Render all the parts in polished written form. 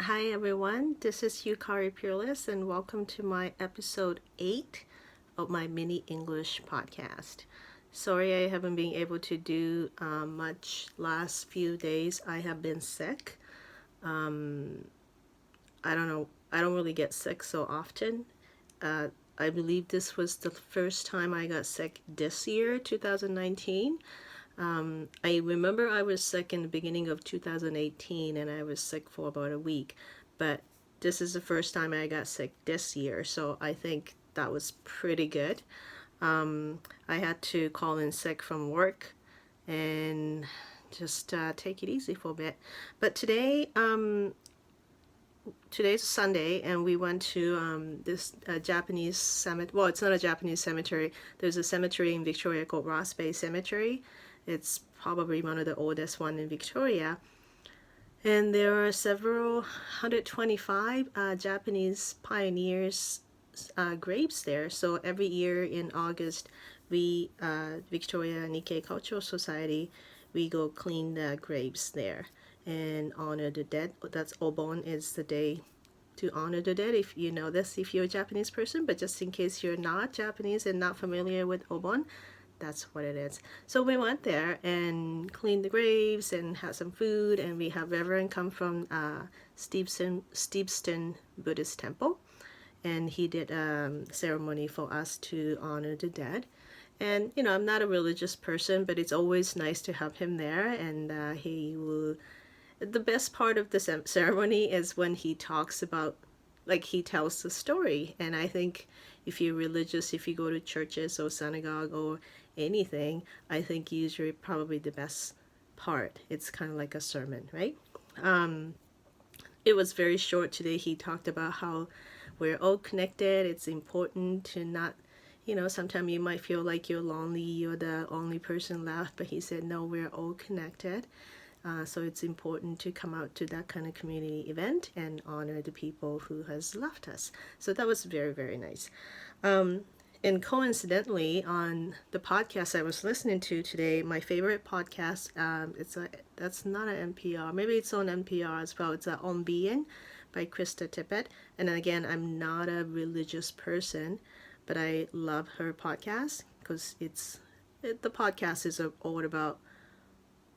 Hi everyone, this is Yukari Peerless and welcome to my episode 8 of my mini English podcast. Sorry I haven't been able to do much last few days. I have been sick. I don't know, I don't really get sick so often. I believe this was the first time I got sick this year, 2019. I remember I was sick in the beginning of 2018 and I was sick for about a week, but this is the first time I got sick this year, so I think that was pretty good. I had to call in sick from work and just take it easy for a bit. But today's Sunday, and we went to this Japanese cemetery. Well, it's not a Japanese cemetery. There's a cemetery in Victoria called Ross Bay Cemetery. It's probably one of the oldest one in Victoria. And there are several 125 Japanese pioneers graves there. So every year in August, we, Victoria Nikkei Cultural Society, we go clean the graves there and honor the dead. That's Obon is the day to honor the dead, if you know this, if you're a Japanese person. But just in case you're not Japanese and not familiar with Obon, that's what it is. So we went there and cleaned the graves and had some food, and we have Reverend come from Steveston Buddhist Temple, and he did a ceremony for us to honor the dead. And you know, I'm not a religious person, but it's always nice to have him there, and he will. The best part of the ceremony is when he talks about, like, he tells the story. And I think if you're religious, if you go to churches or synagogue or anything, I think usually probably the best part. It's kind of like a sermon, right? It was very short today. He talked about how we're all connected. It's important to not, you know, sometimes you might feel like you're lonely, you're the only person left, but he said, no, we're all connected. So it's important to come out to that kind of community event and honor the people who has left us. So that was very, very nice. And coincidentally, on the podcast I was listening to today, my favorite podcast, that's not an NPR. Maybe it's on NPR as well. It's On Being by Krista Tippett. And again, I'm not a religious person, but I love her podcast because the podcast is all about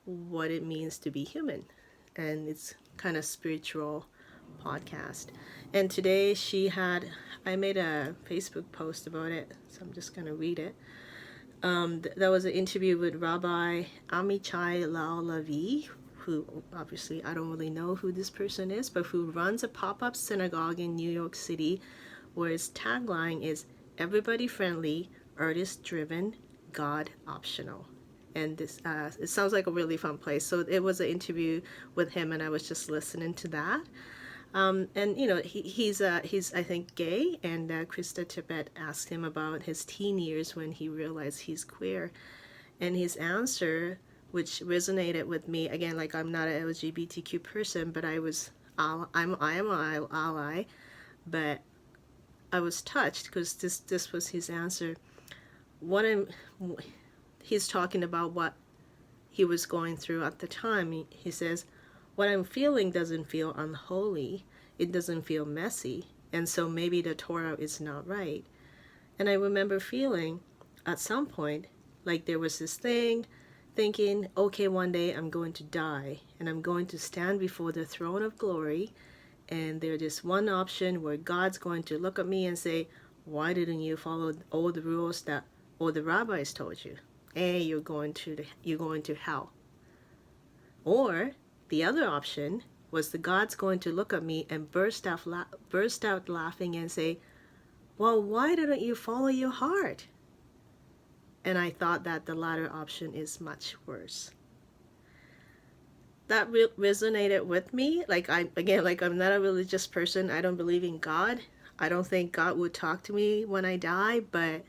what it means to be human, and it's kind of spiritual podcast. And today I made a Facebook post about it, so I'm just gonna read it. That was an interview with Rabbi Amichai Lau Lavi, who obviously I don't really know who this person is, but who runs a pop-up synagogue in New York City, where his tagline is "Everybody friendly, artist driven, God optional." And this it sounds like a really fun place. So it was an interview with him, and I was just listening to that. And you know, he's I think gay, and Krista Tippett asked him about his teen years when he realized he's queer, and his answer, which resonated with me again. Like, I'm not an LGBTQ person, but I am an ally, but I was touched because this was his answer. He's talking about what he was going through at the time. He says, what I'm feeling doesn't feel unholy. It doesn't feel messy. And so maybe the Torah is not right. And I remember feeling at some point like there was this thing, thinking, okay, one day I'm going to die and I'm going to stand before the throne of glory. And there's this one option where God's going to look at me and say, why didn't you follow all the rules that all the rabbis told you? And you're going to hell. Or the other option was the God's going to look at me and burst out laughing and say, well, why didn't you follow your heart? And I thought that the latter option is much worse. That resonated with me. Like, I'm not a religious person. I don't believe in God. I don't think God would talk to me when I die, but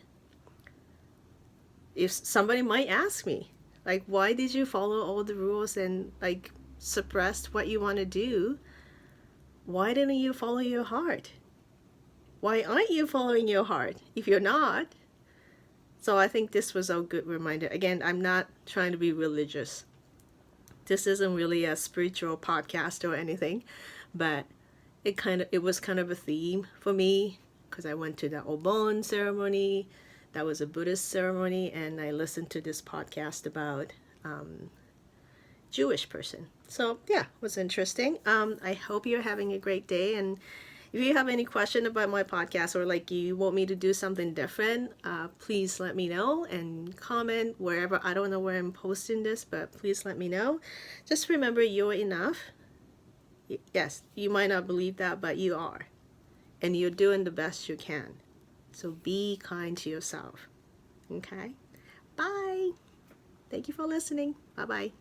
if somebody might ask me, like, why did you follow all the rules and like suppressed what you want to do? Why didn't you follow your heart? Why aren't you following your heart if you're not? So I think this was a good reminder. Again, I'm not trying to be religious. This isn't really a spiritual podcast or anything, but it was kind of a theme for me because I went to the Obon ceremony. That was a Buddhist ceremony, and I listened to this podcast about Jewish person. So yeah, it was interesting. I hope you're having a great day, and if you have any question about my podcast or like you want me to do something different, please let me know and comment wherever. I don't know where I'm posting this, but please let me know. Just remember, you're enough. Yes, you might not believe that, but you are, and you're doing the best you can. So be kind to yourself. Okay? Bye. Thank you for listening. Bye bye.